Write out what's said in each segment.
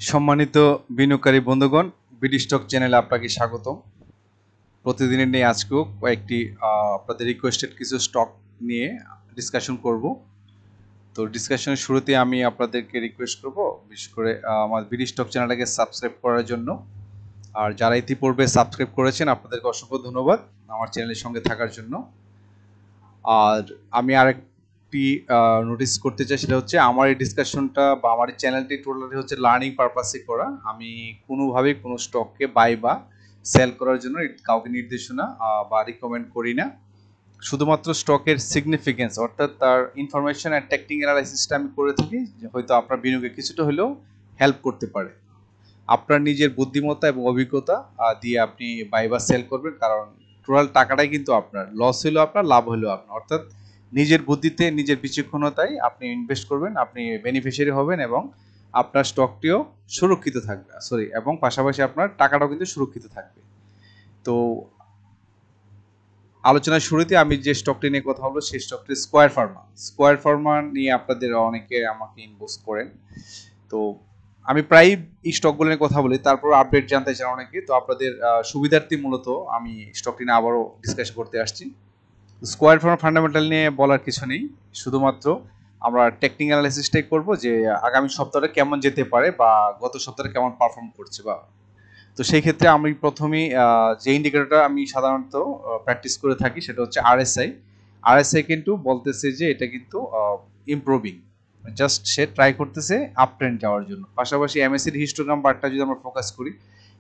সম্মানিত বিনিয়োগকারী বন্ধুগণ, বিডি স্টক চ্যানেলে আপনাকে স্বাগতম। প্রতিদিনের নিয়ে আজকেও কয়েকটি আপনাদের রিকোয়েস্টেড কিছু স্টক নিয়ে ডিসকাশন করব। তো ডিসকাশনের শুরুতে আমি আপনাদেরকে রিকোয়েস্ট করব বিশেষ করে আমার বিডি স্টক চ্যানেলটাকে সাবস্ক্রাইব করার জন্য। আর যারা ইতিপূর্বে সাবস্ক্রাইব করেছেন আপনাদেরকে অসংখ্য ধন্যবাদ আমার চ্যানেলের সঙ্গে থাকার জন্য। আর আমি আরেকটি নোটিস করতে চাই, সেটা হচ্ছে আমার এই ডিসকাশনটা বা আমার এই চ্যানেলটি টোটালি হচ্ছে লার্নিং পারপাসে করা। আমি কোনোভাবেই কোনো স্টককে বাই বা সেল করার জন্য কাউকে নির্দেশনা বা রিকমেন্ড করি না। শুধুমাত্র স্টকের সিগনিফিকেন্স অর্থাৎ তার ইনফরমেশন অ্যান্ড টেকনিক্যাল অ্যানালাইসিসটা আমি করে থাকি, হয়তো আপনার বিনিয়োগে কিছুটা হলেও হেল্প করতে পারে। আপনার নিজের বুদ্ধিমত্তা এবং অভিজ্ঞতা দিয়ে আপনি বাই বা সেল করবেন, কারণ টোটাল টাকাটাই কিন্তু আপনার, লস হলেও আপনার, লাভ হলেও আপনার। অর্থাৎ নিজের বুদ্ধিতে নিজের বিচক্ষণতায় আপনি ইনভেস্ট করবেন, আপনি বেনিফিশিয়ারি হবেন এবং আপনার স্টকটিও সুরক্ষিত থাকবে এবং পাশাপাশি আপনার টাকাটাও কিন্তু সুরক্ষিত থাকবে। তো আলোচনার শুরুতে আমি যে স্টকটি নিয়ে কথা বলবো সেই স্টকটি স্কয়ার ফার্মা নিয়ে আপনাদের অনেকে আমাকে ইনবক্স করেন। তো আমি প্রায় এই স্টকগুলো নিয়ে কথা বলি, তারপর আপডেট জানতে চান অনেকে। তো আপনাদের সুবিধার্থে মূলত আমি স্টকটি নিয়ে আবারও ডিসকাশন করতে আসছি। স্কয়ার ফার্মা ফান্ডামেন্টাল নিয়ে বলার কিছু নেই, শুধুমাত্র আমরা টেকনিক্যাল অ্যানালাইসিসটাই করব যে আগামী সপ্তাহে কেমন যেতে পারে বা গত সপ্তাহে কেমন পারফর্ম করছে বা। তো সেই ক্ষেত্রে আমি প্রথমেই যে ইন্ডিকেটরটা আমি সাধারণত প্র্যাকটিস করে থাকি সেটা হচ্ছে আরএসআই কিন্তু বলতেছে যে এটা কিন্তু ইমপ্রুভিং, জাস্ট সে ট্রাই করতেছে আপ ট্রেন্ড যাওয়ার জন্য। পাশাপাশি এমএসির হিস্টোগ্রাম বারটা যদি আমরা ফোকাস করি,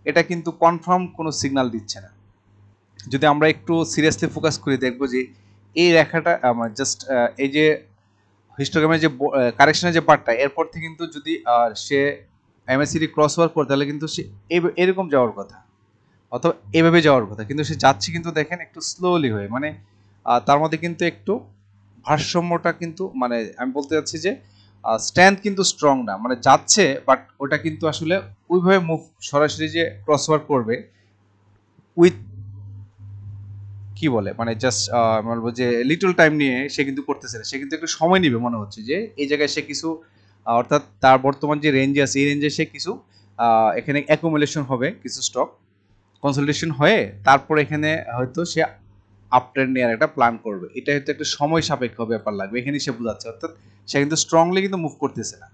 এটা কিন্তু কনফার্ম কোনো সিগন্যাল দিচ্ছে না। যদি আমরা একটু সিরিয়াসলি ফোকাস করি দেখব যে এই রেখাটা জাস্ট এই যে হিস্টোগ্রামের যে কারেকশনের যে পার্টটা, এরপর থেকে কিন্তু যদি সে এমএসিডি ক্রস ওভার করে তাহলে কিন্তু সে এরকম যাওয়ার কথা অথবা এভাবে যাওয়ার কথা, কিন্তু সে যাচ্ছে কিন্তু দেখেন একটু স্লোলি হয়ে, মানে তার মধ্যে কিন্তু একটু ভারসাম্যটা কিন্তু, মানে আমি বলতে চাচ্ছি যে স্ট্রেংথ কিন্তু স্ট্রং না, মানে যাচ্ছে বাট ওটা কিন্তু আসলে ওইভাবে মুভ সরাসরি যে ক্রস ওভার করবে উইথ কি বলে, মানে জাস্ট বলবো যে লিটল টাইম নিয়ে সে কিন্তু করতেছে না, সে কিন্তু একটু সময় নিবে মনে হচ্ছে যে এই জায়গায় সে কিছু অর্থাৎ তার বর্তমান যে রেঞ্জে আছে এই রেঞ্জে সে কিছু এখানে অ্যাকুমুলেশন হবে, কিছু স্টক কনসোলিডেশন হয়ে তারপর এখানে হয়তো সে আপ ট্রেন্ড নেওয়ার একটা প্ল্যান করবে। এটা হয়তো একটা সময় সাপেক্ষ ব্যাপার লাগবে, এখানেই সে বোঝাচ্ছে। অর্থাৎ সে কিন্তু স্ট্রংলি কিন্তু মুভ করতেছে না,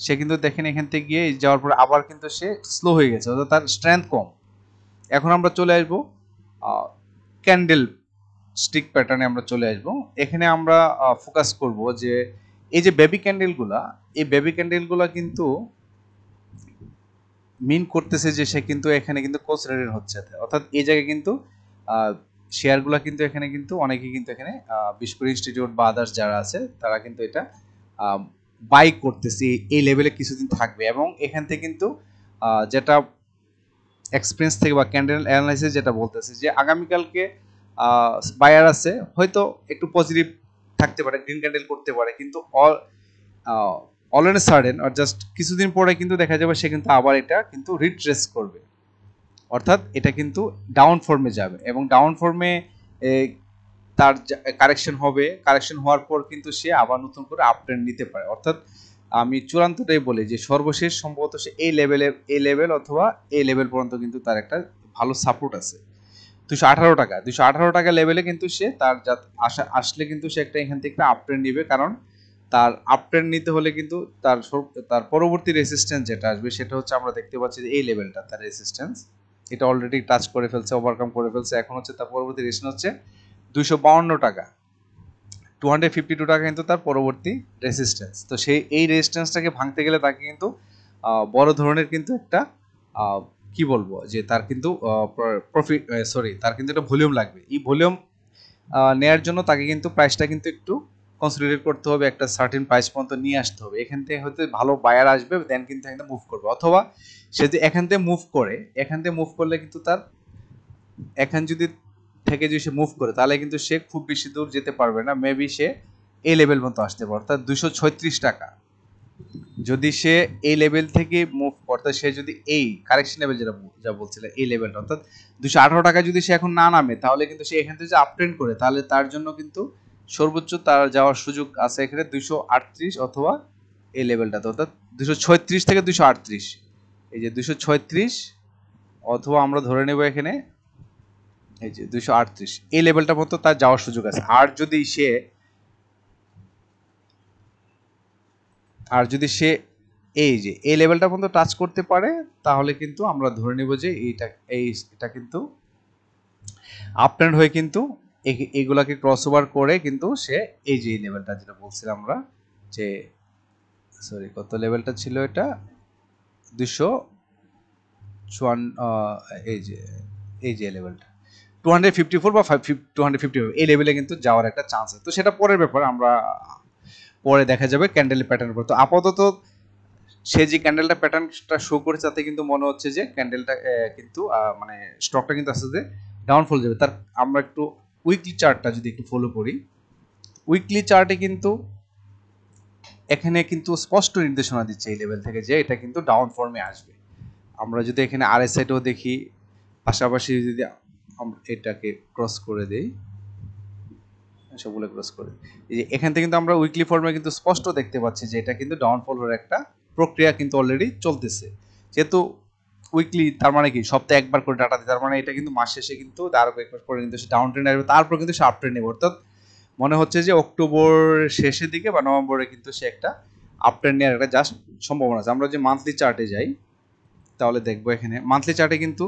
সে কিন্তু দেখেন এখান থেকে গিয়ে যাওয়ার পর আবার কিন্তু সে স্লো হয়ে গেছে, অর্থাৎ তার স্ট্রেংথ কম। এখন আমরা চলে আসবো ক্যান্ডেল স্টিক প্যাটার্নে আমরা চলে আসবো। এখানে আমরা ফোকাস করব যে এই যে বেবি ক্যান্ডেলগুলা, এই বেবি ক্যান্ডেলগুলা কিন্তু মিন করতেছে যে সে কিন্তু এখানে কিন্তু কনসিডারেট হচ্ছে, অর্থাৎ এই জায়গায় কিন্তু শেয়ারগুলা কিন্তু এখানে কিন্তু অনেকেই কিন্তু এখানে বিশেষ করে ইনস্টিটিউট বা আদার্স যারা আছে তারা কিন্তু এটা বাই করতেছে, এই লেভেলে কিছুদিন থাকবে। এবং এখান থেকে কিন্তু যেটা এক্সপিরিয়েন্স থেকে বা ক্যান্ডেল অ্যানালাইসিস যেটা বলতেছে যে আগামীকালকে বায়ার আছে, হয়তো একটু পজিটিভ থাকতে পারে, গ্রিন ক্যান্ডেল করতে পারে, কিন্তু অল এন্ড সার্টেন আর জাস্ট কিছুদিন পরে কিন্তু দেখা যাবে সে কিন্তু আবার এটা কিন্তু রিট্রেস করবে, অর্থাৎ এটা কিন্তু ডাউন ফর্মে যাবে এবং ডাউন ফর্মে তার কারেকশন হবে, কারেকশন হওয়ার পর কিন্তু সে আবার নতুন করে আপ ট্রেন্ড নিতে পারে। অর্থাৎ আমি চূড়ান্তটাই বলি যে সর্বশেষ সম্ভবত সে এই লেভেল অথবা এই লেভেল পর্যন্ত কিন্তু তার একটা ভালো সাপোর্ট আছে 218 টাকা লেভেলে, কিন্তু সে তার আসলে কিন্তু সে একটা এখান থেকে আপ ট্রেন্ড নিবে, কারণ তার আপ ট্রেন্ড নিতে হলে কিন্তু তার পরবর্তী রেসিস্ট্যান্স যেটা আসবে সেটা হচ্ছে আমরা দেখতে পাচ্ছি যে এই লেভেলটা তার রেসিস্ট্যান্স, এটা অলরেডি টাচ করে ফেলছে, ওভারকাম করে ফেলছে। এখন হচ্ছে তার পরবর্তী রেসিস্ট্যান্স হচ্ছে 252 টাকা, 252 টাকা কিন্তু তার পরবর্তী রেসিস্ট্যান্স। তো সেই এই রেসিস্ট্যান্সটাকে ভাঙতে গেলে তাকে কিন্তু বড় ধরনের কিন্তু একটা কি বলবো যে তার কিন্তু তার কিন্তু একটা ভলিউম লাগবে। এই ভলিউম নেয়ার জন্য তাকে কিন্তু প্রাইসটা কিন্তু একটু কনসিডারেট করতে হবে, একটা সার্টেন প্রাইস পর্যন্ত নিয়ে আসতে হবে। এখান থেকে হয়তো ভালো বায়ার আসবে, দেন কিন্তু এখান থেকে মুভ করবে, অথবা সে যদি এখান থেকে মুভ করলে কিন্তু তার এখান যদি সে মুভ করে তাহলে কিন্তু সে খুব বেশি দূর যেতে পারবে না, মেবি সে এই লেভেল মতো আসতে পারে, অর্থাৎ 236 টাকা যদি সে এই লেভেল থেকে মুভ করতে, সে যদি এই কারেকশন লেভেল যা বলছিল এই লেভেলটা অর্থাৎ 218 টাকা যদি সে এখন না নামে, তাহলে কিন্তু সে এখান থেকে আপ ট্রেন্ড করে, তাহলে তার জন্য কিন্তু সর্বোচ্চ তার যাওয়ার সুযোগ আছে এখানে 238 অথবা এই লেভেলটাতে, অর্থাৎ 236 থেকে 238। এই যে 236, অথবা আমরা ধরে নেব এখানে এই যে 238, এই লেভেলটা মতো তার যাওয়ার সুযোগ আছে। আর যদি সে এই যে এই লেভেলটা পর্যন্ত টাচ করতে পারে, তাহলে কিন্তু আমরা ধরে নেব যে এটা কিন্তু আপট্রেন্ড হয়ে কিন্তু এগুলাকে ক্রস ওভার করে কিন্তু সে এই যে লেভেলটা যেটা বলছিলাম আমরা, যে সরি কত লেভেলটা ছিল এটা, 254, এই যে লেভেলটা 254 বা 255, এই লেভেলে কিন্তু যাওয়ার একটা চান্স আছে। তো সেটা পরের ব্যাপার, আমরা পরে দেখা যাবে ক্যান্ডেল প্যাটার্নের উপর। তো আপাতত সে যে ক্যান্ডেলটা প্যাটার্নটা শো করেছে, তাতে কিন্তু মনে হচ্ছে যে ক্যান্ডেলটা কিন্তু মানে স্টকটা কিন্তু আস্তে আস্তে ডাউনফল যাবে। তার আমরা একটু উইকলি চার্টটা যদি একটু ফলো করি, উইকলি চার্টে কিন্তু এখানে কিন্তু স্পষ্ট নির্দেশনা দিচ্ছে এই লেভেল থেকে যে এটা কিন্তু ডাউন ফর্মে আসবে। আমরা যদি এখানে আরএসআইটাও দেখি, পাশাপাশি যদি আমরা এটাকে ক্রস করে দেই, সবগুলো ক্রস করে, এই যে এখান থেকে কিন্তু আমরা উইকলি ফর্মে কিন্তু স্পষ্ট দেখতে পাচ্ছি যে এটা কিন্তু ডাউনফল হওয়ার একটা প্রক্রিয়া কিন্তু অলরেডি চলতেছে। যেহেতু উইকলি, তার মানে কি সপ্তাহে একবার করে ডাটা দিই, তার মানে এটা কিন্তু মাস শেষে কিন্তু আরো কয়েক মাস পরে কিন্তু সে ডাউন ট্রেন্ড আসবে, তারপর কিন্তু সে আপ ট্রেন্ড নেবে। অর্থাৎ মনে হচ্ছে যে অক্টোবর শেষের দিকে বা নভেম্বরে কিন্তু সে একটা আপ ট্রেন্ড নেওয়ার একটা জাস্ট সম্ভাবনা আছে। আমরা যে মান্থলি চার্টে যাই, তাহলে দেখবো এখানে মান্থলি চার্টে কিন্তু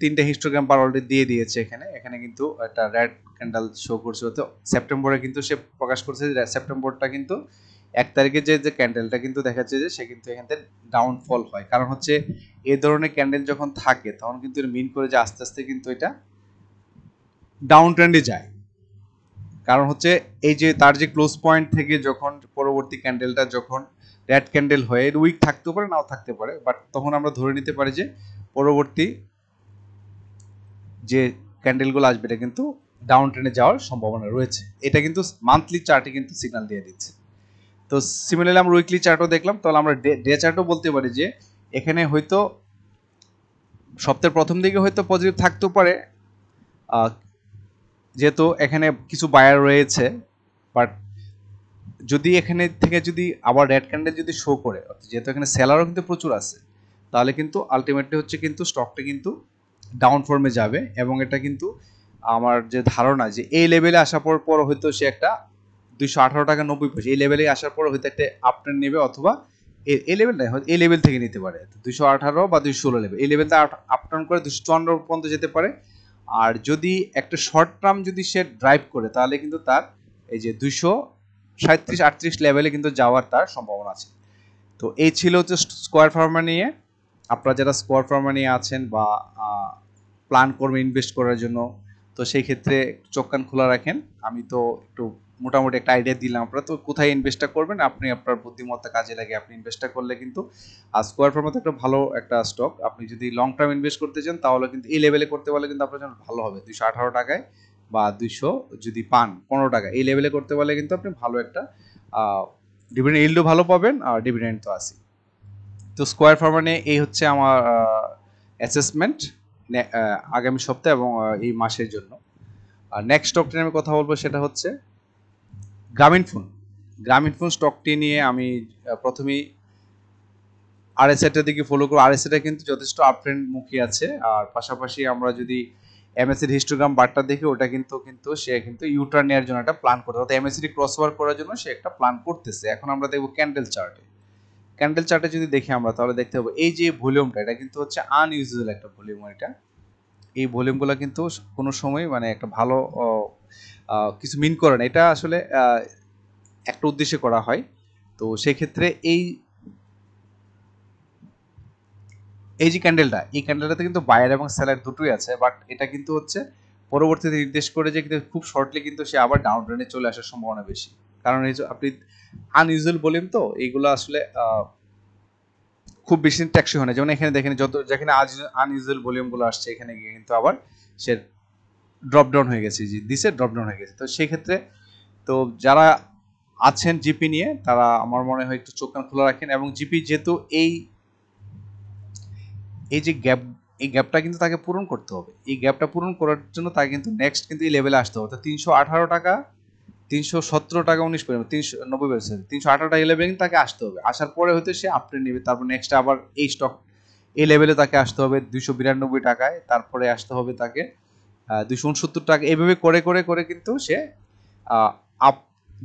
3টে হিস্টোগ্রাম বার অলরেডি দিয়ে দিয়েছে। এখানে কিন্তু একটা রেড ক্যান্ডেল শো করছে, হতে সেপ্টেম্বরে কিন্তু সে প্রকাশ করছে যে সেপ্টেম্বরটা কিন্তু 1 তারিখে যে ক্যান্ডেলটা কিন্তু দেখাচ্ছে যে সে কিন্তু এখান থেকে ডাউনফল হয়। কারণ হচ্ছে এই ধরনের ক্যান্ডেল যখন থাকে, তখন কিন্তু মিন করে যে আস্তে আস্তে কিন্তু এটা ডাউন ট্রেন্ডে যায়। কারণ হচ্ছে এই যে তার যে ক্লোজ পয়েন্ট থেকে যখন পরবর্তী ক্যান্ডেলটা যখন রেড ক্যান্ডেল হয়ে উইক থাকতে পারে, নাও থাকতে পারে, বাট তখন আমরা ধরে নিতে পারি যে পরবর্তী যে ক্যান্ডেলগুলো আসবে এটা কিন্তু ডাউন ট্রেনে যাওয়ার সম্ভাবনা রয়েছে। এটা কিন্তু মান্থলি চার্টে কিন্তু সিগন্যাল দিয়ে দিচ্ছে। তো সিমিলারলি আমরা উইকলি চার্টও দেখলাম, তাহলে আমরা ডে চার্টও বলতে পারি যে এখানে হয়তো সপ্তাহের প্রথম দিকে হয়তো পজিটিভ থাকতেও পারে, যেহেতু এখানে কিছু বায়ার রয়েছে, বাট যদি এখানে থেকে যদি আবার রেড ক্যান্ডেল যদি শো করে, যেহেতু এখানে সেলারও কিন্তু প্রচুর আছে, তাহলে কিন্তু আলটিমেটলি হচ্ছে কিন্তু স্টকটা কিন্তু ডাউন ফর্মে যাবে। এবং এটা কিন্তু আমার যে ধারণা যে এই লেভেলে আসার পর হয়তো সে একটা 218 টাকা 90 পয়সা, এই লেভেলে আসার পর হয়তো একটা আপ ট্রেন্ড নেবে, অথবা এই লেভেল নাই, হয়তো এই লেভেল থেকে নিতে পারে 218 বা 216 লেভেল, এই লেভেলটা আপ ট্রেন্ড করে 254 পর্যন্ত যেতে পারে। আর যদি একটা শর্ট টার্ম যদি সে ড্রাইভ করে, তাহলে কিন্তু তার এই যে 237-38 লেভেলে কিন্তু যাওয়ার তার সম্ভাবনা আছে। তো এই ছিল হচ্ছে স্কোয়ার ফার্মা নিয়ে। আপনারা যারা স্কোয়ার ফার্মা নিয়ে আছেন বা প্ল্যান করবেন ইনভেস্ট করার জন্য, তো সেই ক্ষেত্রে চোখ কান খোলা রাখেন। আমি তো একটু মোটামুটি একটা আইডিয়া দিলাম, আপনারা তো কোথায় ইনভেস্টটা করবেন, আপনি আপনার বুদ্ধিমত্তা কাজে লাগে আপনি ইনভেস্টটা করলে কিন্তু স্কোয়ার ফার্মা তো একটা ভালো একটা স্টক। আপনি যদি লং টার্ম ইনভেস্ট করতে চান, তাহলে কিন্তু এই লেভেলে করতে পারলে কিন্তু আপনার জন্য ভালো হবে। 218 টাকায় বা 200 যদি পান 15 টাকা, এই লেভেলে করতে পারলে কিন্তু আপনি ভালো একটা ডিভিডেন্ড ইল্ডও ভালো পাবেন, আর ডিভিডেন্ড তো আছে। তো স্কোয়ার ফার্মা নিয়ে এই হচ্ছে আমার অ্যাসেসমেন্ট আগামী সপ্তাহে এবং এই মাসের জন্য। আর নেক্সট স্টকটি আমি কথা বলবো, সেটা হচ্ছে গ্রামীণফোন স্টকটি নিয়ে আমি প্রথমেই আরএসআইটার দিকে ফলো করব। আরএসআইটা কিন্তু যথেষ্ট আপ ট্রেন্ড মুখী আছে। আর পাশাপাশি আমরা যদি এমএসসি হিস্টোগ্রাম বারটা দেখি, ওটা কিন্তু সে কিন্তু ইউটার্ন নেওয়ার জন্য একটা প্ল্যান করতে, অর্থাৎ এমএসসি ক্রস ওভার করার জন্য সে একটা প্ল্যান করতেছে। এখন আমরা দেখবো ক্যান্ডেল চার্টে যদি দেখি আমরা, তাহলে দেখতে পাবো এই যে ভলিউমটা, এটা কিন্তু হচ্ছে আনইউজুয়াল একটা ভলিউম। এটা এই ভলিউমগুলো কিন্তু কোনো সময় মানে একটা ভালো কিছু মিন করে না, এটা আসলে একটা উদ্দেশ্যে করা হয়। তো সেক্ষেত্রে এই যে ক্যান্ডেলটাতে কিন্তু বায়ার এবং সেলার দুটোই আছে, বাট এটা কিন্তু হচ্ছে পরবর্তীতে নির্দেশ করে যে কিন্তু খুব শর্টলি কিন্তু সে আবার ডাউন ট্রেন্ডে চলে আসার সম্ভাবনা বেশি। কারণ এই যে আপনি আনইউজুয়াল বলেন, তো এইগুলো আসলে খুব বেশি ট্যাক্সি হয় না। যেমন এখানে দেখেন যেখানে আনইউজুয়াল ভলিউমগুলো আসছে, এখানে গিয়ে কিন্তু আবার সে ড্রপ ডাউন হয়ে গেছে, ড্রপ ডাউন হয়ে গেছে। তো সেই ক্ষেত্রে তো যারা আছেন জিপি নিয়ে, তারা আমার মনে হয় একটু চোখ কান খোলা রাখেন। এবং জিপি যেহেতু এই যে গ্যাপটা কিন্তু তাকে পূরণ করতে হবে, এই গ্যাপটা পূরণ করার জন্য তাকে কিন্তু নেক্সট কিন্তু এই লেভেলে আসতে হবে। তো 318 টাকা 317 টাকা 19 পয়সা, 390 পয়সা, 318 টাকা লেভেলে তাকে আসতে হবে। আসার পরে হয়তো সে আপট্রেন্ড নেবে, তারপর নেক্সট আবার এই স্টক এই লেভেলে তাকে আসতে হবে 292 টাকায়, তারপরে আসতে হবে তাকে 269 টাকা। এইভাবে করে করে করে কিন্তু সে আপ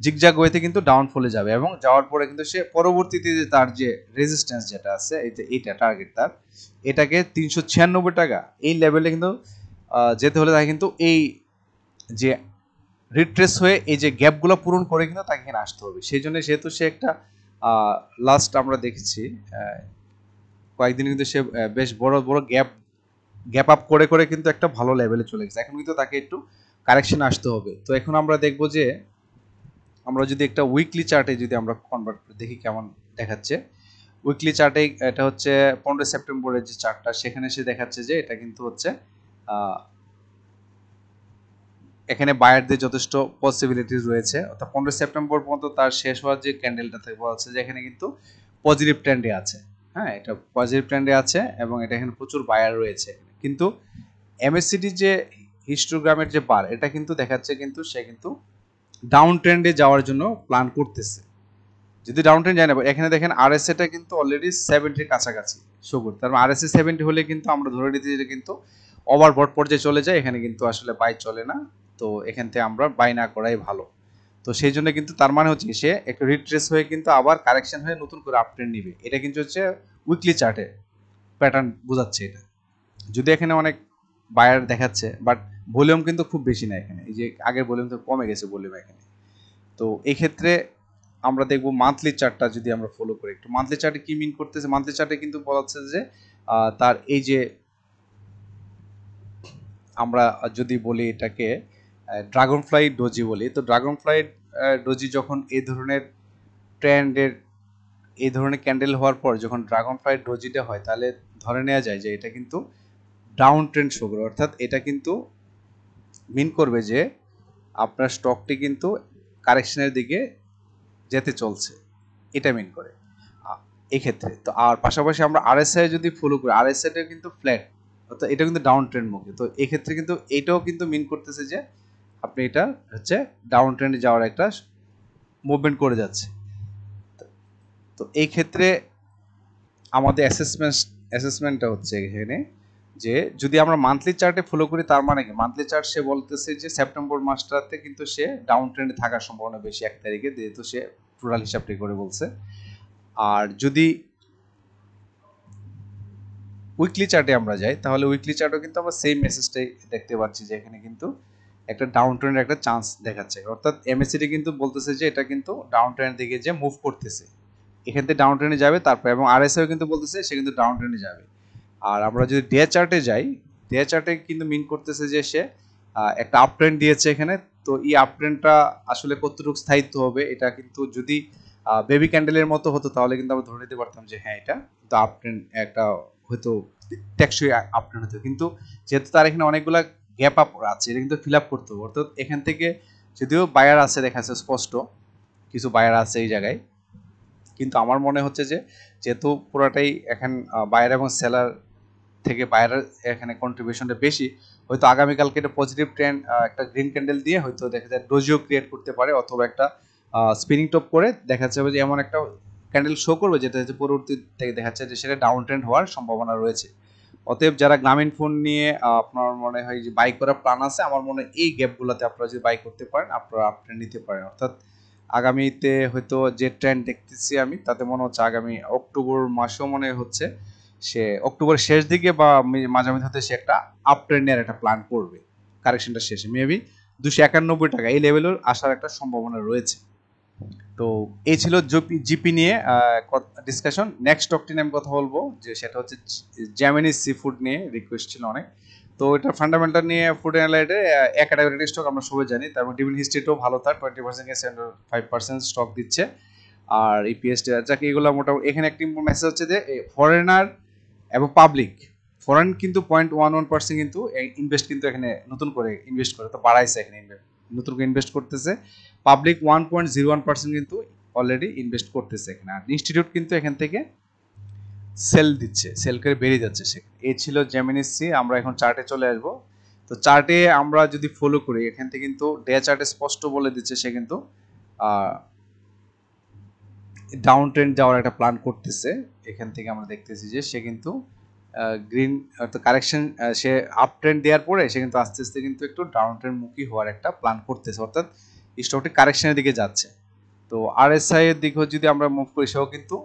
জিগজাগ ওয়েতে কিন্তু ডাউনফলে যাবে, এবং যাওয়ার পরে কিন্তু সে পরবর্তীতে তার যে রেজিস্ট্যান্স যেটা আছে এইটা টার্গেট তার, এটাকে 396 টাকা এই লেভেলে কিন্তু যেতে হলে তাকে কিন্তু এই যে রিট্রেস হয়ে এই যে গ্যাপগুলো পূরণ করে কিন্তু তাকে এখানে আসতে হবে। সেই জন্য যেহেতু সে একটা লাস্ট আমরা দেখেছি কয়েকদিন কিন্তু সে বেশ বড় বড় গ্যাপ আপ করে করে কিন্তু একটা ভালো লেভেলে চলে গেছে। এখন কিন্তু তাকে একটু কারেকশন আসতে হবে। তো এখন আমরা দেখবো যে আমরা যদি একটা উইকলি চার্টে যদি আমরা কনভার্ট করে দেখি কেমন দেখাচ্ছে। উইকলি চার্টে এটা হচ্ছে 15 সেপ্টেম্বরের যে চার্টটা, সেখানে সে দেখাচ্ছে যে এটা কিন্তু হচ্ছে এখানে বায়ারদের যথেষ্ট পসিবিলিটিস রয়েছে, অর্থাৎ 15 সেপ্টেম্বর পর্যন্ত তার শেষ হওয়ার যে ক্যান্ডেলটা থেকে বলা হচ্ছে যে এখানে কিন্তু পজিটিভ ট্রেন্ডে আছে। হ্যাঁ, এটা পজিটিভ ট্রেন্ডে আছে এবং এটা এখানে প্রচুর বায়ার রয়েছে। কিন্তু এমএসসিডি যে হিস্টোগ্রামের যে বার, এটা কিন্তু দেখাচ্ছে কিন্তু সে কিন্তু ডাউন ট্রেন্ডে যাওয়ার জন্য প্ল্যান করতেছে। যদি ডাউন ট্রেন্ড যায় না, এখানে দেখেন আরএসএটা কিন্তু অলরেডি 70 কাছাকাছি শো করতে, তার মানে আরএসএ 70 হলে কিন্তু আমরা ধরে নিতে যে কিন্তু ওভারবট পর্যায়ে চলে যায়, এখানে কিন্তু আসলে বাই চলে না। তো এখান থেকে আমরা বাই না করাই ভালো। তো সেই জন্য কিন্তু তার মানে হচ্ছে সে একটু রিট্রেস হয়ে কিন্তু আবার কারেকশন হয়ে নতুন করে আপ ট্রেন্ড নিবে। এটা কিন্তু হচ্ছে উইকলি চার্টে প্যাটার্ন বোঝাচ্ছে এটা। যদি এখানে অনেক বায়ার দেখাচ্ছে, বাট ভলিউম কিন্তু খুব বেশি না এখানে, এই যে আগের ভলিউম তো কমে গেছে ভলিউম এখানে। তো এই ক্ষেত্রে আমরা দেখব মান্থলি চার্টটা যদি আমরা ফলো করি একটু, মান্থলি চার্টে কি মিন করতেছে। মান্থলি চার্টে কিন্তু বলা হচ্ছে যে তার এই যে আমরা যদি বলি এটাকে ড্রাগন ফ্লাই ডোজি বলি, তো ড্রাগন ফ্লাই ডোজি যখন এই ধরনের ট্রেন্ডের এই ধরনের ক্যান্ডেল হওয়ার পর যখন ড্রাগন ফ্লাই ডোজিটা হয়, তাহলে ধরে নেওয়া যায় যে এটা কিন্তু ডাউন ট্রেন্ড শো করে, অর্থাৎ এটা কিন্তু মিন করবে যে আপনার স্টকটি কিন্তু কারেকশনের দিকে যেতে চলছে, এটা মিন করে এই ক্ষেত্রে। তো আর পাশাপাশি আমরা আরএসআই যদি ফলো করি, আরএসআইটা কিন্তু ফ্ল্যাট, অর্থাৎ এটা কিন্তু ডাউন ট্রেন্ড মুখে। তো এই ক্ষেত্রে কিন্তু এটাও কিন্তু মিন করতেছে যে আপনি এটা হচ্ছে ডাউন ট্রেন্ডে যাওয়ার একটা মুভমেন্ট করে যাচ্ছে। তো এই ক্ষেত্রে আমাদের অ্যাসেসমেন্টটা হচ্ছে এখানে যে যদি আমরা মান্থলি চার্টে ফলো করি, তার মানে কি মান্থলি চার্ট সে বলতেছে যে সেপ্টেম্বর মাসটাতে কিন্তু সে ডাউন ট্রেন্ডে থাকার সম্ভাবনা বেশি 1 তারিখে, যেহেতু সে টোটাল হিসাবটি করে বলছে। আর যদি উইকলি চার্টে আমরা যাই, তাহলে উইকলি চার্টও কিন্তু আমরা সেম মেসেজটাই দেখতে পাচ্ছি যে এখানে কিন্তু একটা ডাউন ট্রেন্ডের একটা চান্স দেখাচ্ছে, অর্থাৎ এমএসসিডি কিন্তু বলতেছে যে এটা কিন্তু ডাউন ট্রেন্ড দিকে যে মুভ করতেছে, এখান থেকে ডাউন ট্রেন্ডে যাবে তারপর, এবং আরএসআই কিন্তু বলতেছে সে কিন্তু ডাউন ট্রেন্ডে যাবে। আর আমরা যদি ডে চার্টে যাই, ডে চার্টে কিন্তু মিন করতেছে যে সে একটা আপ ট্রেন্ড দিয়েছে এখানে। তো এই আপ ট্রেন্ডটা আসলে কতটুকু স্থায়িত্ব হবে, এটা কিন্তু যদি বেবি ক্যান্ডেলের মতো হতো তাহলে কিন্তু আমরা ধরে নিতে পারতাম যে হ্যাঁ এটা তো আপ ট্রেন্ড একটা হয়তো টেকসই আপ ট্রেন্ড হতো। কিন্তু যেহেতু তার এখানে অনেকগুলা গ্যাপ আপ আছে, এটা কিন্তু ফিল আপ করতে হবে, অর্থাৎ এখান থেকে যদিও বায়ার আছে, দেখা যাচ্ছে স্পষ্ট কিছু বায়ার আছে এই জায়গায়, কিন্তু আমার মনে হচ্ছে যে যেহেতু পুরোটাই এখন বায়ার এবং সেলার থেকে বায়ারের এখানে কন্ট্রিবিউশনটা বেশি, হয়তো আগামীকালকে একটা পজিটিভ ট্রেন্ড একটা গ্রিন ক্যান্ডেল দিয়ে হয়তো দেখা যায় ডোজিও ক্রিয়েট করতে পারে, অথবা একটা স্পিনিং টপ করে দেখা যাবে যে এমন একটা ক্যান্ডেল শো করবে যেটা হচ্ছে পরবর্তী থেকে দেখা যাচ্ছে যে সেটা ডাউন ট্রেন্ড হওয়ার সম্ভাবনা রয়েছে। অতএব যারা গ্রামীণ ফোন নিয়ে আপনার মনে হয় যে বাই করার প্ল্যান আছে, আমার মনে হয় এই গ্যাপগুলোতে আপনারা যদি বাই করতে পারেন আপনারা আপ ট্রেন্ড নিতে পারেন। অর্থাৎ আগামীতে হয়তো যে ট্রেন্ড দেখতেছি আমি, তাতে মনে হচ্ছে আগামী অক্টোবর মাসেও মনে হচ্ছে সে অক্টোবরের শেষ দিকে বা মাঝামাঝি হতে সে একটা আপ ট্রেন্ডের একটা প্ল্যান করবে, কারেকশনটা শেষে মেবি 291 টাকা এই লেভেলের আসার একটা সম্ভাবনা রয়েছে। তো এই ছিল জিপি নিয়ে ডিসকাশন। নেক্সট স্টকটি নিয়ে আমি কথা বলবো যে সেটা হচ্ছে জ্যামিনি সি ফুড নিয়ে, রিকোয়েস্ট ছিল অনেক। তো এটা ফান্ডামেন্টাল নিয়ে ফুড অ্যানালাইটে এক ক্যাটাগরি স্টক আমরা সবাই জানি, তারপর ডিভিডেন্ড হিস্ট্রিটাও ভালো, তার 20% 75% স্টক দিচ্ছে, আর ইপিএস যাকে এগুলো মোটামুটি। এখানে একটি মেসেজ হচ্ছে যে ফরেনার এবং পাবলিক, ফরেন কিন্তু 0.11% কিন্তু ইনভেস্ট কিন্তু এখানে নতুন করে ইনভেস্ট করে, তো বাড়াইছে এখানে নতুন করে ইনভেস্ট করতেছে। পাবলিক 1.01% কিন্তু অলরেডি ইনভেস্ট করতেছে এখানে, আর ইনস্টিটিউট কিন্তু এখান থেকে সেল দিচ্ছে, সেল করে বেরিয়ে যাচ্ছে সেখানে। এই ছিল জেমিনি সি। আমরা এখন চার্টে চলে আসবো। তো চার্টে আমরা যদি ফলো করি, এখান থেকে কিন্তু ডে চার্টে স্পষ্ট বলে দিচ্ছে সে কিন্তু ডাউন ট্রেন্ড যাওয়ার একটা প্ল্যান করতেছে। এখান থেকে আমরা দেখতেছি যে সে কিন্তু গ্রিন অর্থাৎ কারেকশন, সে আপ ট্রেন্ড দেওয়ার পরে সে কিন্তু আস্তে আস্তে কিন্তু একটু ডাউন ট্রেন্ড মুখী হওয়ার একটা প্ল্যান করতেছে, অর্থাৎ স্টকটি কারেকশনের দিকে যাচ্ছে। তো আরএসআই এর দিকেও যদি আমরা মুভ করি, সেও কিন্তু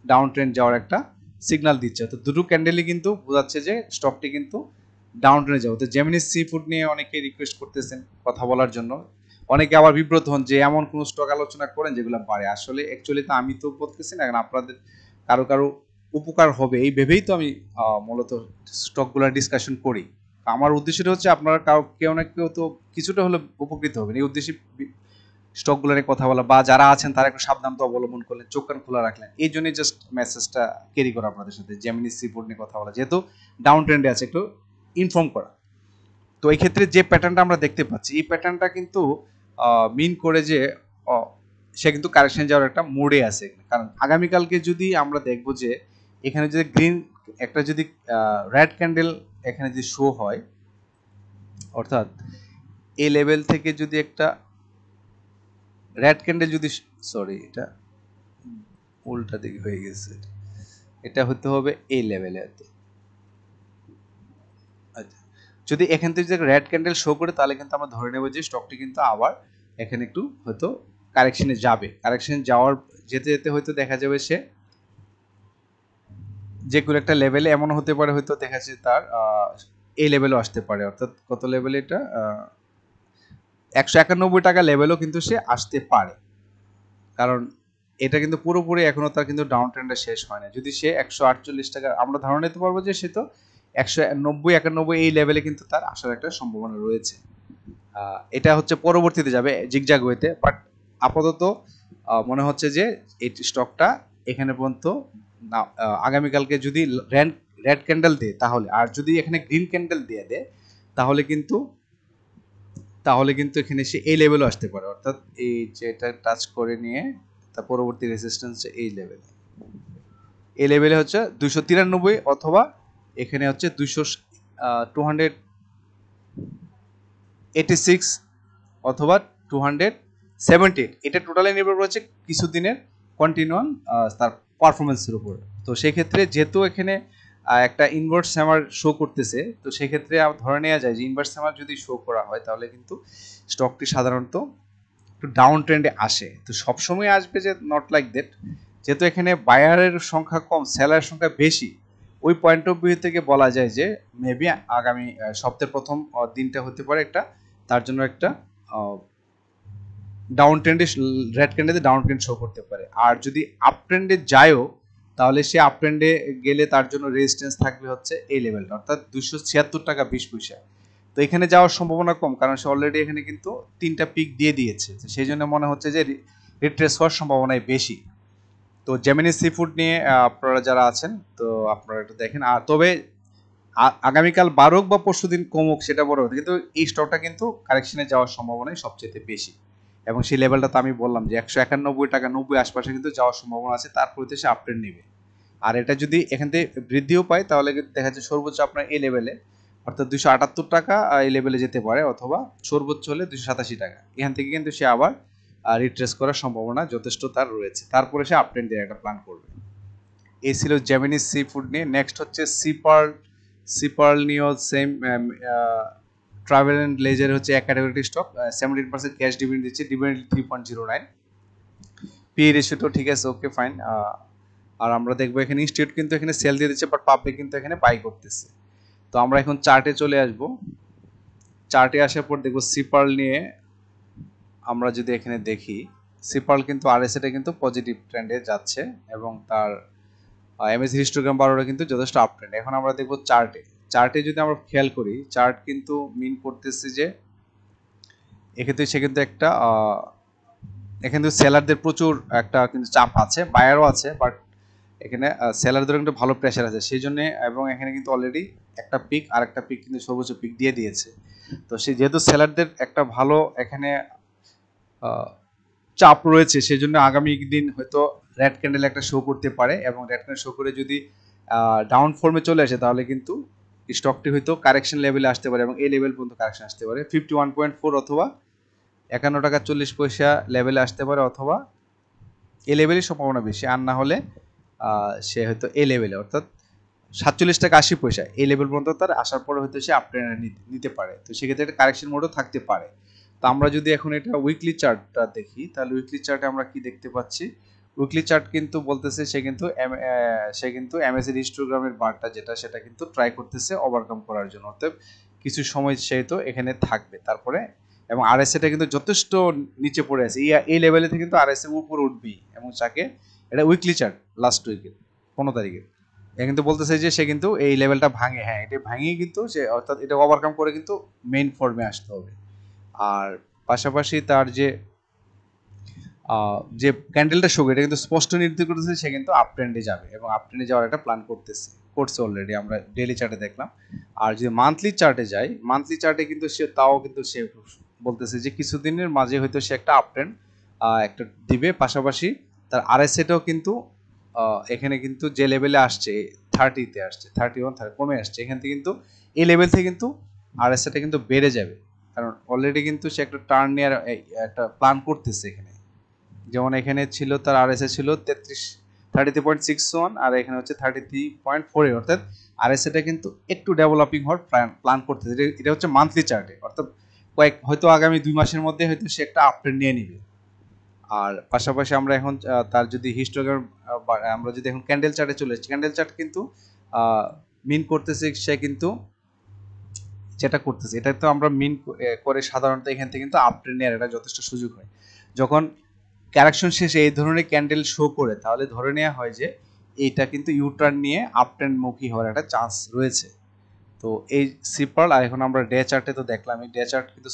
ডাউন ট্রেন্ড যাওয়ার একটা সিগন্যাল দিচ্ছে। তো দুটো ক্যান্ডেলই কিন্তু বোঝাচ্ছে যে স্টকটি কিন্তু ডাউন ট্রেন্ডে যাবে। তো জেমিনি সি ফুড নিয়ে অনেকে রিকোয়েস্ট করতেছেন কথা বলার জন্য, অনেকে আবার বিব্রত হন যে এমন কোন স্টক আলোচনা করেন যেগুলো বাড়ে। আসলে অ্যাকচুয়ালি তো আমি তো বলতেছি না, কারণ আপনাদের কারো কারো উপকার হবে এই ভেবেই তো আমি মূলত স্টকগুলো ডিসকাশন করি। আমার উদ্দেশ্যটা হচ্ছে আপনারা কেউ না কেউ তো কিছুটা হলে উপকৃত হবেন, এই উদ্দেশ্যে স্টকগুলো নিয়ে কথা বলা, বা যারা আছেন তারা একটু সাবধানতা অবলম্বন করলেন, চোখ কান খোলা রাখলেন, এই জন্যই জাস্ট মেসেজটা ক্যারি করা আপনাদের সাথে, জেমিনি সি ফুড নিয়ে কথা বলা, যেহেতু ডাউন ট্রেন্ডে আছে একটু ইনফর্ম করা। তো এই ক্ষেত্রে যে প্যাটার্নটা আমরা দেখতে পাচ্ছি, এই প্যাটার্নটা কিন্তু মিন করে যে সে কিন্তু কারেকশন যাওয়ার একটা মোডে আছে। কারণ আগামীকালকে যদি আমরা দেখব যে এখানে যদি গ্রিন একটা যদি রেড ক্যান্ডেল এখানে যদি শো হয়, অর্থাৎ এই লেভেল থেকে যদি একটা রেড ক্যান্ডেল যদি, সরি এটা উল্টা দিকে হয়ে গেছে, এটা হতে হবে এই লেভেলে। আচ্ছা, যদি এখান থেকে যদি রেড ক্যান্ডেল শো করে, তাহলে কিন্তু আমরা ধরে নেব যে স্টকটি কিন্তু আবার এখানে একটু হয়তো কারেকশনে যাবে। কারেকশন যাওয়ার যেতে যেতে হয়তো দেখা যাবে সে যে কোনো একটা লেভেলে, এমন হতে পারে হয়তো দেখা যাচ্ছে তার এই লেভেলও আসতে পারে, অর্থাৎ কত লেভেলে এটা 191 টাকা লেভেলও কিন্তু সে আসতে পারে। কারণ এটা কিন্তু পুরোপুরি এখনো তার কিন্তু ডাউন ট্রেন্ডটা শেষ হয় না। যদি সে 148 টাকা, আমরা ধারণা নিতে পারবো যে সে তো 190 এই লেভেলে কিন্তু তার আসার একটা সম্ভাবনা রয়েছে। এটা হচ্ছে পরবর্তীতে যাবে জিগজ্যাগ ওয়েতে, বাট আপাতত মনে হচ্ছে যে এই স্টকটা এখানে পর্যন্ত আগামীকালকে যদি রেড ক্যান্ডেল দেয় তাহলে, আর যদি এখানে গ্রিন ক্যান্ডেল দিয়ে দেয় তাহলে কিন্তু এখানে সে এই লেভেলও আসতে পারে, অর্থাৎ এই যেটা টাচ করে নিয়ে তার পরবর্তী রেজিস্ট্যান্স এই লেভেলে হচ্ছে 293, অথবা এখানে হচ্ছে 286 অথবা 270। এটা টোটালি নির্ভর করছে কিছুদিনের কন্টিনিউয়াল তার পারফরমেন্সের উপর। তো সেক্ষেত্রে যেহেতু এখানে একটা ইনভার্স হ্যামার শো করতেছে, তো সেক্ষেত্রে ধরে নেওয়া যায় যে ইনভার্স হ্যামার যদি শো করা হয় তাহলে কিন্তু স্টকটি সাধারণত একটু ডাউন ট্রেন্ডে আসে। তো সবসময় আসবে যে নট লাইক দ্যাট, যেহেতু এখানে বায়ারের সংখ্যা কম, সেলারের সংখ্যা বেশি, ওই পয়েন্ট অফ ভিউ থেকে বলা যায় যে মেবি আগামী সপ্তাহের প্রথম দিনটা হতে পারে একটা তার জন্য একটা ডাউন ট্রেন্ডে, রেড ক্যান্ডেলে ডাউন ট্রেন্ড শো করতে পারে। আর যদি আপ ট্রেন্ডে যায়ও, তাহলে সে আপ ট্রেন্ডে গেলে তার জন্য রেজিস্ট্যান্স থাকবে হচ্ছে এই লেভেলটা, অর্থাৎ 276 টাকা 20 পয়সা। তো এখানে যাওয়ার সম্ভাবনা কম, কারণ সে অলরেডি এখানে কিন্তু 3টা পিক দিয়ে দিয়েছে। তো সেই জন্য মনে হচ্ছে যে রিট্রেস হওয়ার সম্ভাবনাই বেশি। তো জেমিনি সি ফুড নিয়ে আপনারা যারা আছেন, তো আপনারা একটু দেখেন। আর তবে আগামীকাল বাড়ুক বা পরশু দিন কমুক সেটা বড় কথা, কিন্তু এই স্টকটা কিন্তু কারেকশনে যাওয়ার সম্ভাবনাই সবচেয়ে বেশি। এবং সেই লেভেলটা তো আমি বললাম যে 191 টাকা 90 আশপাশে কিন্তু যাওয়ার সম্ভাবনা আছে, তারপরে তো সে আপট্রেন্ড নেবে। আর এটা যদি এখান থেকে বৃদ্ধিও পায় তাহলে দেখা যাচ্ছে সর্বোচ্চ আপনার এই লেভেলে, অর্থাৎ 278 টাকা এই লেভেলে যেতে পারে, অথবা সর্বোচ্চ হলে 287 টাকা। এখান থেকে কিন্তু সে আবার রিট্রেস করার সম্ভাবনা যথেষ্ট তার রয়েছে, তারপরে সে আপট্রেন্ড দেওয়ার একটা প্ল্যান করবে। এই ছিল জেমিনি সি ফুড নিয়ে। নেক্সট হচ্ছে সিপার্ল নিয়েও সেম, ট্রাভেল অ্যান্ড লেজার হচ্ছে এক ক্যাটাগরি স্টক, 17% ক্যাশ ডিভিডেন্ড দিচ্ছে, ডিভিডেন্ড 3.09, পি রেশিওটাও ঠিক আছে, ওকে ফাইন। আর আমরা দেখবো এখানে ইনস্টিটিউট কিন্তু এখানে সেল দিয়ে দিচ্ছে, বাট পাবলিক কিন্তু এখানে বাই করতেছে। তো আমরা এখন চার্টে চলে আসব। চার্টে আসার পর দেখবো সিপার্ল নিয়ে আমরা যদি এখানে দেখি, সিপার্ল কিন্তু আরএসএটা কিন্তু পজিটিভ ট্রেন্ডে যাচ্ছে এবং তার এমএসি হিস্টোগ্রাম বারোটা কিন্তু যথেষ্ট আপ ট্রেন্ড। এখন আমরা দেখবো চার্টে যদি আমরা খেয়াল করি, চার্ট কিন্তু মিন করতেছে যে এক্ষেত্রে সে কিন্তু একটা এখানে সেলারদের প্রচুর একটা কিন্তু চাপ আছে, বায়ারও আছে, বাট এখানে সেলারদের কিন্তু ভালো প্রেশার আছে সেই জন্য। এবং এখানে কিন্তু অলরেডি একটা পিক আর একটা পিক কিন্তু সর্বোচ্চ পিক দিয়ে দিয়েছে। তো সেই যেহেতু সেলারদের একটা ভালো এখানে চাপ রয়েছে, সেই জন্য আগামী দিন হয়তো রেড ক্যান্ডেল একটা শো করতে পারে, এবং রেড ক্যান্ডেল শো করে যদি ডাউন ফর্মে চলে আসে তাহলে কিন্তু স্টকটি হয়তো কারেকশন লেভেলে আসতে পারে এবং এই লেভেল পর্যন্ত কারেকশন আসতে পারে 51.4 অথবা 51 টাকা 40 পয়সা লেভেলে আসতে পারে, অথবা এই লেভেলের সম্ভাবনা বেশি। আর না হলে সে হয়তো এই লেভেলে অর্থাৎ 47 টাকা 80 পয়সা এই লেভেল পর্যন্ত তার আসার পরে হয়তো সে আপট্রেন্ড নিতে পারে। তো সেক্ষেত্রে একটা কারেকশন মোডও থাকতে পারে। তো আমরা যদি এখন এটা উইকলি চার্টটা দেখি, তাহলে উইকলি চার্টে আমরা কি দেখতে পাচ্ছি? উইকলি চার্ট কিন্তু বলতেছে সে কিন্তু এমএসিডি হিস্টোগ্রামের বারটা যেটা সেটা কিন্তু ট্রাই করতেছে ওভারকাম করার জন্য, অর্থাৎ কিছু সময় সে তো এখানে থাকবে তারপরে, এবং আরএসএটা কিন্তু যথেষ্ট নিচে পড়ে আছে, এই লেভেলে থেকে কিন্তু আরএসএ উপরে উঠবেই, এবং তাকে এটা উইকলি চার্ট লাস্ট উইকের 15 তারিখে এ কিন্তু বলতেছে যে সে কিন্তু এই লেভেলটা ভাঙে, হ্যাঁ এটা ভাঙিয়ে কিন্তু সে অর্থাৎ এটা ওভারকাম করে কিন্তু মেইন ফর্মে আসতে হবে। আর পাশাপাশি তার যে ক্যান্ডেলটা শো এটা কিন্তু স্পষ্ট নির্দেশ করতেছে সে কিন্তু আপ ট্রেন্ডে যাবে, এবং আপ ট্রেন্ডে যাওয়ার একটা প্ল্যান করছে অলরেডি আমরা ডেইলি চার্টে দেখলাম। আর যদি মান্থলি চার্টে যাই, মান্থলি চার্টে কিন্তু সে বলতেছে যে কিছুদিনের মাঝে হয়তো সে একটা আপ ট্রেন্ড একটা দিবে। পাশাপাশি তার আরএসএটাও কিন্তু এখানে কিন্তু যে লেভেলে আসছে 30-তে আসছে, 31 কমে আসছে, এখান থেকে কিন্তু এই লেভেল থেকে কিন্তু আরএসএটা কিন্তু বেড়ে যাবে, কারণ অলরেডি কিন্তু সে একটা টার্ন নেওয়ার একটা প্ল্যান করতেছে এখানে। যেমন এখানে ছিল তার আরএসএ ছিল 33.61 আর এখানে হচ্ছে 33.48, অর্থাৎ আরএসএটা কিন্তু একটু ডেভেলপিং হওয়ার প্ল্যান করতেছে। এটা হচ্ছে মান্থলি চার্টে, অর্থাৎ হয়তো আগামী 2 মাসের মধ্যে হয়তো সে একটা আপট্রেন্ড নিয়ে নিবে। আর পাশাপাশি আমরা এখন তার যদি হিস্টোগ্রাম আমরা যদি এখন ক্যান্ডেল চার্টে চলে এসেছি, ক্যান্ডেল চার্ট কিন্তু মিন করতেছে সে কিন্তু যেটা করতেছে এটা তো আমরা মিন করে সাধারণত এখান থেকে কিন্তু আপট্রেন্ড নেওয়ার একটা যথেষ্ট সুযোগ হয়। যখন কারেকশন শেষে এই ধরনের ক্যান্ডেল শো করে তাহলে ধরে নেওয়া হয় যে এইটা কিন্তু ইউটার্ন নিয়ে আপট্রেন্ড মুখী হওয়ার একটা চান্স রয়েছে। তো এই সিপার্ল, আর এখন আমরা ডে চার্টে তো দেখলাম, এই ডে চার্ট কিন্তু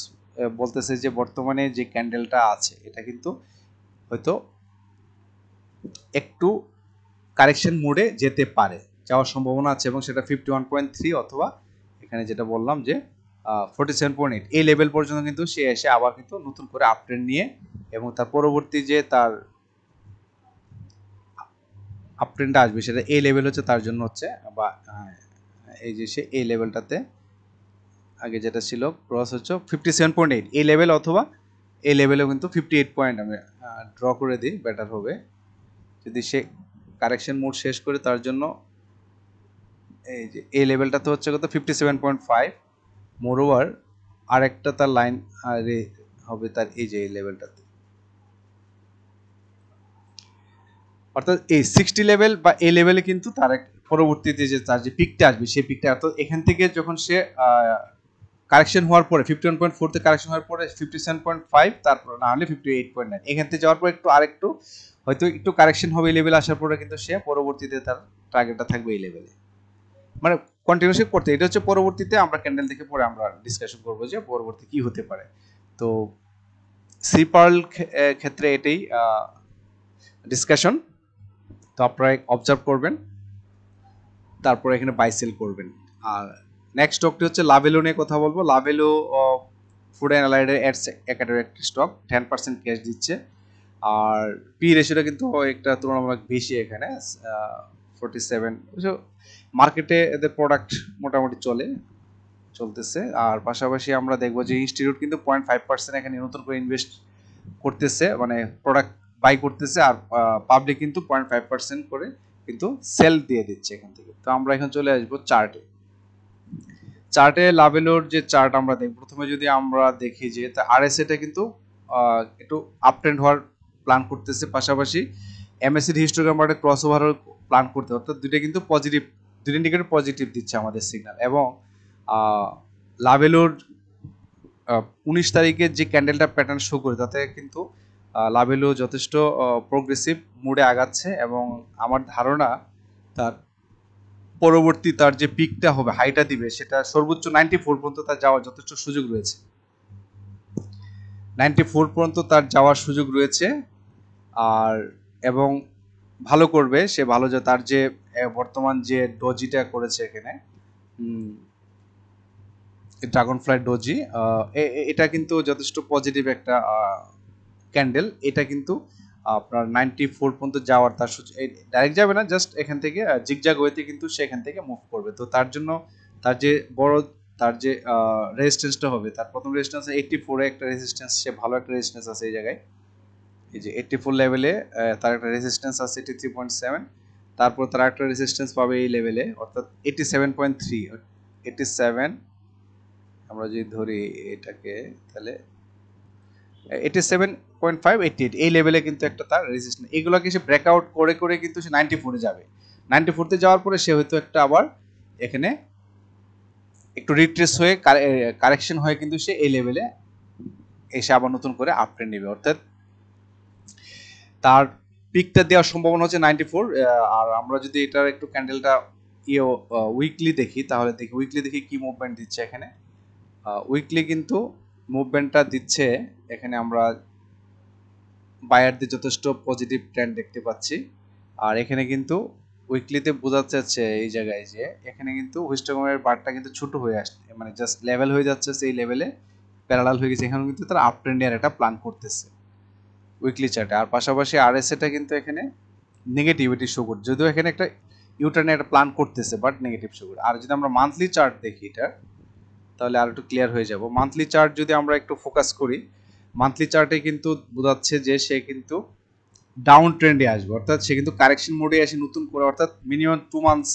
বলতেছে যে বর্তমানে যে ক্যান্ডেলটা আছে এটা কিন্তু হয়তো একটু কারেকশন মোডে যেতে পারে, যাওয়ার সম্ভাবনা আছে, এবং সেটা 51.3 অথবা এখানে যেটা বললাম যে 47.8 এই লেভেল পর্যন্ত কিন্তু সে এসে আবার কিন্তু নতুন করে আপট্রেন্ড নিয়ে, এবং তার পরবর্তী যে তার আপট্রেন্ডটা আসবে সেটা এই লেভেল হচ্ছে তার জন্য হচ্ছে, বা এই যে সে এই লেভেলটাতে আগে যেটা ছিল ক্রস হচ্ছে 57.8 এই লেভেল, অথবা এই লেভেলেও কিন্তু 58 পয়েন্ট আমি ড্র করে দিই, বেটার হবে যদি সে কারেকশন মোড শেষ করে। তার জন্য এই যে এই লেভেলটাতে হচ্ছে কত 57.5, মোরওভার আরেকটা তার লাইন হবে তার এই যে এই লেভেলটাতে, অর্থাৎ এই 60 লেভেল বা এই লেভেলে কিন্তু তার পরবর্তীতে যে তার যে পিকটা আসবে সেই পিকটা, অর্থাৎ এখান থেকে যখন সে কারেকশন হওয়ার পরে 51.4 তে কারেকশন হওয়ার পরে 57.5, তারপর না হলে 58.9 এখান থেকে যাওয়ার পর আরেকটু হয়তো একটু কারেকশন হবে এই লেভেলে আসার পরে কিন্তু সে পরবর্তীতে তার টার্গেটটা থাকবে এই লেভেলে, মানে কন্টিনিউয়াসলি করতে। এটা হচ্ছে পরবর্তীতে আমরা ক্যান্ডেল দেখে পরে আমরা ডিসকাশন করবো যে পরবর্তী কি হতে পারে। তো সিপার্ল ক্ষেত্রে এটাই ডিসকাশন। তো আপনারা অবজার্ভ করবেন, তারপর এখানে বাই সেল করবেন। আর নেক্সট স্টকটি হচ্ছে লাভেলো নিয়ে কথা বলবো। লাভেলো ফুড অ্যান্ড অ্যালাইডের একাডের একটি স্টক, 10% ক্যাশ দিচ্ছে, আর পি রেশিওটা কিন্তু একটা তুলনামূলক বেশি এখানে 47। মার্কেটে এদের প্রোডাক্ট মোটামুটি চলতেছে। আর পাশাপাশি আমরা দেখবো যে ইনস্টিটিউট কিন্তু 0.5% এখানে নতুন করে ইনভেস্ট করতেছে, মানে প্রোডাক্ট বাই করতেছে, আর পাবলিক কিন্তু 0.5% করে কিন্তু সেল দিয়ে দিচ্ছে এখান থেকে। তো আমরা এখন চলে আসবো চার্টে লাভেলোর যে চার্ট আমরা দেখব, প্রথমে যদি আমরা দেখি যে আরএসএটা কিন্তু একটু আপ ট্রেন্ড হওয়ার প্ল্যান করতেছে, পাশাপাশি এমএসিডি হিস্টোগ্রাম বারে ক্রস ওভারও প্ল্যান করতে, অর্থাৎ দুইটা কিন্তু পজিটিভ, দুই ইন্ডিকেটর পজিটিভ দিচ্ছে আমাদের সিগন্যাল। এবং লাভেলোর 19 তারিখের যে ক্যান্ডেলটা প্যাটার্ন শো করে তাতে কিন্তু লাভেলো যথেষ্ট প্রোগ্রেসিভ মুডে আগাচ্ছে, এবং আমার ধারণা তার পরবর্তী তার যে পিকটা হবে, হাইটা দিবে, সেটা সর্বোচ্চ 94 পর্যন্ত তার যাওয়ার যথেষ্ট সুযোগ রয়েছে, 94 পর্যন্ত তার যাওয়ার সুযোগ রয়েছে। আর এবং ভালো করবে সে, ভালো যে তার যে বর্তমান যে ডজিটা করেছে এখানে ড্রাগন ফ্লাই ডজি, এটা কিন্তু যথেষ্ট পজিটিভ একটা ক্যান্ডেল। এটা কিন্তু আপনার 94 পর্যন্ত যাওয়ার তার ডাইরেক্ট যাবে না, জাস্ট এখান থেকে জিগজাগ ওয়েতে কিন্তু সে এখান থেকে মুভ করবে। তো তার জন্য তার যে বড় তার যে রেজিস্ট্যান্সটা হবে, তার প্রথম রেজিস্ট্যান্স 84 এ একটা রেজিস্ট্যান্স, সে ভালো একটা রেজিস্ট্যান্স আছে এই জায়গায়। এই যে 84 লেভেলে তার একটা রেজিস্ট্যান্স আছে 83.7। তারপর তার একটা রেজিস্ট্যান্স পাবে এই লেভেলে, অর্থাৎ 87.3। 87 আমরা যদি ধরি এটাকে, তাহলে 87.5, 88 এই লেভেলে কিন্তু একটা তার রেজিস্ট্যান্স। এগুলোকে সে ব্রেকআউট করে করে কিন্তু সে 94 এ যাবে। 94 তে যাওয়ার পরে সে হয়তো একটা আবার এখানে একটু রিট্রেস হয়ে কারেকশন হয়ে কিন্তু সে এই লেভেলে এসে আবার নতুন করে আপ ট্রেন্ড নেবে, অর্থাৎ তার পিকটা দেওয়ার সম্ভাবনা হচ্ছে 94। আর আমরা যদি এটার একটু ক্যান্ডেলটা উইকলি দেখি, তাহলে দেখি উইকলি দেখি কি মুভমেন্ট দিচ্ছে এখানে। উইকলি কিন্তু মুভমেন্টটা দিচ্ছে এখানে আমরা বায়ারদের যথেষ্ট পজিটিভ ট্রেন্ড দেখতে পাচ্ছি। আর এখানে কিন্তু উইকলিতে বোঝা যাচ্ছে এই জায়গায় যে এখানে কিন্তু হিস্টোগ্রামের বারটা কিন্তু ছোট হয়ে আসছে, মানে জাস্ট লেভেল হয়ে যাচ্ছে, সেই লেভেলে প্যারালাল হয়ে গেছে। এখানে কিন্তু তারা আপ ট্রেন্ডের একটা প্ল্যান করতেছে উইকলি চার্টে। আর পাশাপাশি আরএসএটা কিন্তু এখানে নেগেটিভিটি শো করছে, যদিও এখানে একটা ইউটার্নের একটা প্ল্যান করতেছে, বাট নেগেটিভ শো করে। আর যদি আমরা মান্থলি চার্ট দেখি এটা, তাহলে আর একটু ক্লিয়ার হয়ে যাব। মান্থলি চার্ট যদি আমরা একটু ফোকাস করি, মান্থলি চার্টে কিন্তু বোঝাচ্ছে যে সে কিন্তু ডাউন ট্রেন্ডে আসবে, অর্থাৎ সে কিন্তু কারেকশন মোডে আসে নতুন করে, অর্থাৎ minimum 2 months,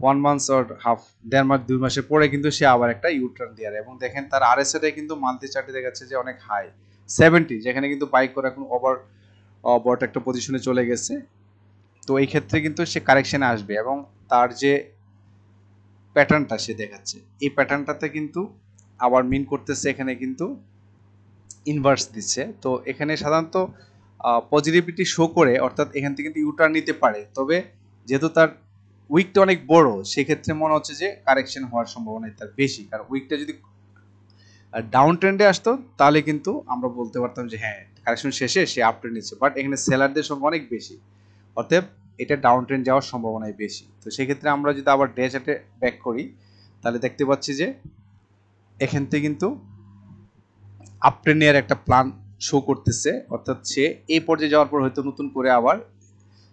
1 month or half, 1.5 মাস 2 মাসের পরে কিন্তু সে আবার একটা ইউটার্ন দিয়ে। এবং দেখেন তার আরএসএটা কিন্তু মান্থলি চার্টে দেখাচ্ছে যে অনেক হাই 70, যেখানে কিন্তু বাই করে এখন ওভার বট একটা পজিশনে চলে গেছে। তো এই ক্ষেত্রে কিন্তু সে কারেকশনে আসবে, এবং তার যে প্যাটার্নটা সে দেখাচ্ছে, এই প্যাটার্নটাতে কিন্তু আবার মিন করতেছে, এখানে কিন্তু ইনভার্স দিচ্ছে। তো এখানে সাধারণত পজিটিভিটি শো করে, অর্থাৎ এখান থেকে কিন্তু ইউটার্ন নিতে পারে। তবে যেহেতু তার উইকটা অনেক বড়, সেক্ষেত্রে মনে হচ্ছে যে কারেকশন হওয়ার সম্ভাবনা তার বেশি। কারণ উইকটা যদি ডাউন ট্রেন্ডে আসতো, তাহলে কিন্তু আমরা বলতে পারতাম যে হ্যাঁ কারেকশন শেষে সে আপ ট্রেন্ড নিচ্ছে, বাট এখানে সেলারদের সংখ্যা অনেক বেশি, অতএব এটা ডাউন ট্রেন্ড যাওয়ার সম্ভাবনাই বেশি। তো সেক্ষেত্রে আমরা যদি আবার ডে চার্টে ব্যাক করি, তাহলে দেখতে পাচ্ছি যে এখান থেকে কিন্তু আপ ট্রেন্ডের একটা প্ল্যান শো করতেছে, অর্থাৎ সে এই পর্যায়ে যাওয়ার পর হয়তো নতুন করে আবার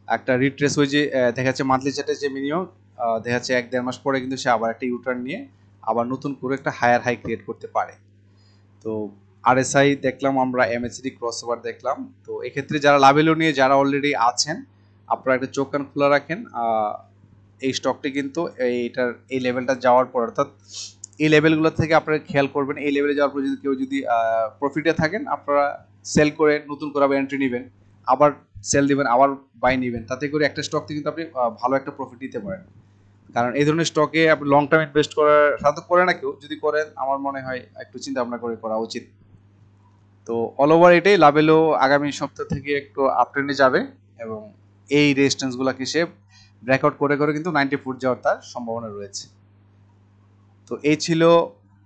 একটা রিট্রেস হয়ে যে দেখা যাচ্ছে মান্থলি চার্টে যে মিনিমাম দেখা যাচ্ছে 1-1.5 মাস পরে কিন্তু সে আবার একটা ইউটার্ন নিয়ে আবার নতুন করে একটা হায়ার হাই ক্রিয়েট করতে পারে। তো আরএসআই দেখলাম আমরা, এমএসিডি ক্রসওভার দেখলাম। তো এক্ষেত্রে যারা লাভেলো নিয়ে যারা অলরেডি আছেন, আপনারা একটা চোখ কান খোলা রাখেন। এই স্টকটি কিন্তু এইটার এই লেভেলটা যাওয়ার পর, অর্থাৎ এই লেভেলগুলো থেকে আপনারা খেয়াল করবেন, এই লেভেলে যাওয়ার পর যদি কেউ যদি প্রফিটে থাকেন, আপনারা সেল করে নতুন করে আবার এন্ট্রি নেবেন, আবার সেল দিবেন, আবার বাই নেবেন। তাতে করে একটা স্টক থেকে কিন্তু আপনি ভালো একটা প্রফিট নিতে পারেন। কারণ এই ধরনের স্টকে আপনি লং টার্ম ইনভেস্ট করার সাথে করে না কেউ, যদি করেন আমার মনে হয় একটু চিন্তা ভাবনা করে করা উচিত। তো অল ওভার এটাই, লাভেলো আগামী সপ্তাহ থেকে একটু আপ ট্রেন্ডে যাবে, এবং এই রেজিস্ট্যান্সগুলোকে সে ব্রেকআউট করে করে কিন্তু 94 যাওয়ার তার সম্ভাবনা রয়েছে। তো এই ছিল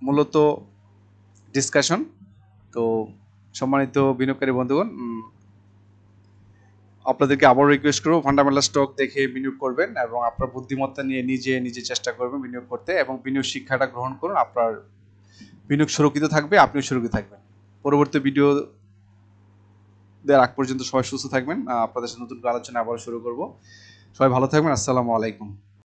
মূলত ডিসকাশন। তো সম্মানিত বিনিয়োগকারী বন্ধুগণ, আপনাদেরকে আবারও রিকোয়েস্ট করবো ফান্ডামেন্টাল স্টক দেখে বিনিয়োগ করবেন, এবং আপনার বুদ্ধিমত্তা নিয়ে নিজে চেষ্টা করবেন বিনিয়োগ করতে, এবং বিনিয়োগ শিক্ষাটা গ্রহণ করুন। আপনার বিনিয়োগ সুরক্ষিত থাকবে, আপনিও সুরক্ষিত থাকবেন। পরবর্তী ভিডিও দেওয়ার আগ পর্যন্ত সবাই সুস্থ থাকবেন। আপনাদের সাথে নতুন আলোচনা আবার শুরু করব। সবাই ভালো থাকবেন। আসসালামু আলাইকুম।